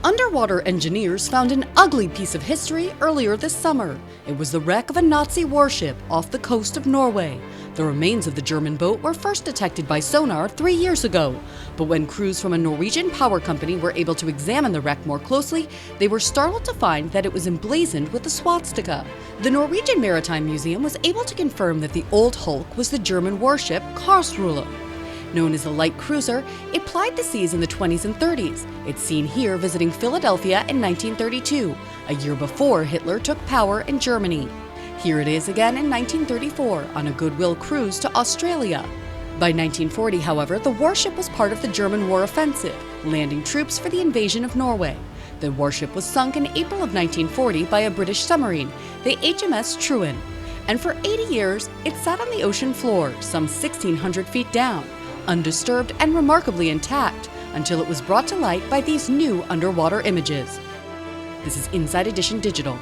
Underwater engineers found an ugly piece of history earlier this summer. It was the wreck of a Nazi warship off the coast of Norway. The remains of the German boat were first detected by sonar 3 years ago. But when crews from a Norwegian power company were able to examine the wreck more closely, they were startled to find that it was emblazoned with a swastika. The Norwegian Maritime Museum was able to confirm that the old hulk was the German warship Karlsruhe. Known as a light cruiser, it plied the seas in the 20s and 30s. It's seen here visiting Philadelphia in 1932, a year before Hitler took power in Germany. Here it is again in 1934 on a goodwill cruise to Australia. By 1940, however, the warship was part of the German war offensive, landing troops for the invasion of Norway. The warship was sunk in April of 1940 by a British submarine, the HMS Truin. And for 80 years, it sat on the ocean floor, some 1,600 feet down, undisturbed and remarkably intact, until it was brought to light by these new underwater images. This is Inside Edition Digital.